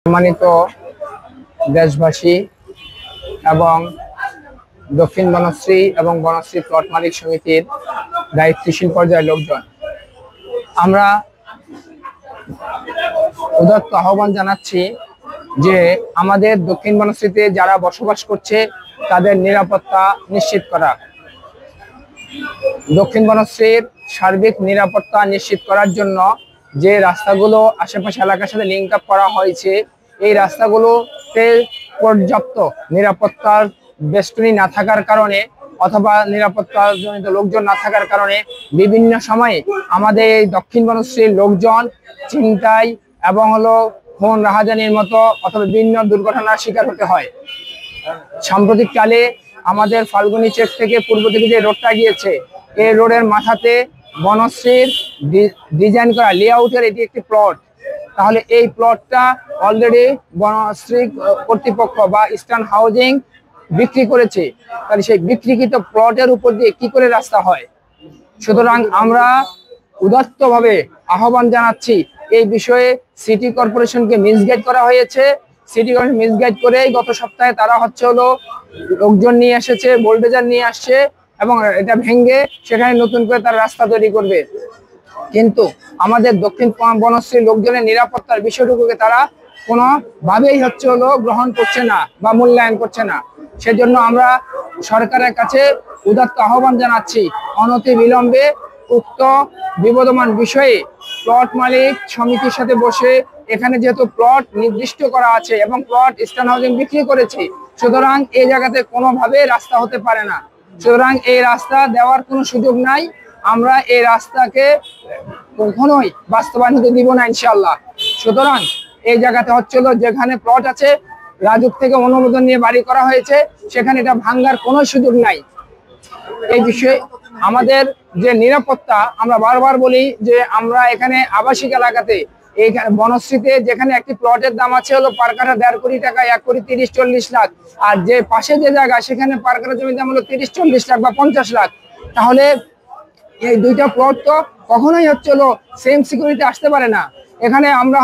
সম্মানিত দেশবাসী এবং দক্ষিণ বনশ্রী এবং বনশ্রী প্লট মালিক সমিতির দায়িত্বশীল পর্যায়ের লোকজন, আমরা উদাত্ত আহ্বান জানাচ্ছি যে আমাদের দক্ষিণ বনশ্রীতে যারা বসবাস করছে তাদের নিরাপত্তা নিশ্চিত করা। দক্ষিণ বনশ্রীর সার্বিক নিরাপত্তা নিশ্চিত করার জন্য যে রাস্তাগুলো আশেপাশে এলাকার সাথে লিঙ্ক আপ করা হয়েছে, এই রাস্তাগুলোতে পর্যাপ্ত নিরাপত্তার বেষ্টনী না থাকার কারণে অথবা নিরাপত্তাজনিত লোকজন না থাকার কারণে বিভিন্ন সময়ে আমাদের এই দক্ষিণ বনশ্রীর লোকজন ছিনতাই এবং খুন রাহাজানির মতো অথবা বিভিন্ন দুর্ঘটনার শিকার হতে হয়। সাম্প্রতিককালে আমাদের ফাল্গুনী চেক থেকে পূর্ব দিকে যে রোডটা গিয়েছে, এই রোডের মাথাতে বনশ্রীর ডিজাইন করা লেআউটের এটি একটি প্লট। তাহলে এই প্লটটা অলরেডি বনশ্রী কর্তৃপক্ষ বা ইস্টার্ন হাউজিং বিক্রি করেছে। তাহলে সেই বিক্রিকৃত প্লটের উপর দিয়ে কি করে রাস্তা হয়? সুতরাং আমরা উদাত্তভাবে আহ্বান জানাচ্ছি, এই বিষয়ে সিটি কর্পোরেশনকে মিসগাইড করা হয়েছে। সিটি কর্পোরেশন মিসগাইড করে গত সপ্তাহে তারা লোকজন নিয়ে এসেছে, বোল্ডোজার নিয়ে আসছে এবং এটা ভেঙে সেখানে নতুন করে তারা রাস্তা তৈরি করবে। কিন্তু আমাদের দক্ষিণ বনশ্রীর লোকজনের নিরাপত্তার বিষয়টুকুকে তারা কোনোভাবেই গ্রহণ করছে না বা মূল্যায়ন করছে না। সেজন্য আমরা সরকারের কাছে উদাত্ত আহ্বান জানাচ্ছি, অনতি বিলম্বে উক্ত বিবদমান বিষয়ে প্লট মালিক সমিতির সাথে বসে, এখানে যেহেতু প্লট নির্দিষ্ট করা আছে এবং প্লট ইস্টার্ন হাউজিং বিক্রি করেছে, সুতরাং এই জায়গাতে কোনোভাবে রাস্তা হতে পারে না। সুতরাং এই রাস্তা দেওয়ার কোনো সুযোগ নাই। আমরা এই রাস্তাকে কখনোই বাস্তবায়ন হতে দিব না ইনশাআল্লাহ। সুতরাং এই জায়গাতে যেখানে প্লট আছে, রাজুক থেকে অনুমোদন নিয়ে বাড়ি করা হয়েছে, সেখানে এটা ভাঙ্গার কোনো সুযোগ নাই। এই বিষয়ে আমাদের যে নিরাপত্তা, আমরা বারবার বলি যে আমরা এখানে আবাসিক এলাকাতে এইখানে বনশ্রীতে যেখানে একটি প্লটের দাম আছে পার কাঠা 1.5 কোটি টাকা, 1 কোটি 30-40 লাখ, আর যে পাশে যে জায়গা সেখানে পার কাঠা জমির দাম 30-40 লাখ বা 50 লাখ। তাহলে এই দুইটা প্লট তো কখনোই সেম সিকিউরিটি আসতে পারে না। এখানে আমরা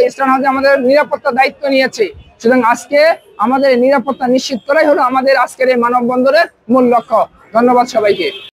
ইস্টার্ন হাউজিং আমাদের নিরাপত্তার দায়িত্ব নিয়েছে। সুতরাং আজকে আমাদের নিরাপত্তা নিশ্চিত করাই হলো আমাদের আজকের এই মানববন্ধনের মূল লক্ষ্য। ধন্যবাদ সবাইকে।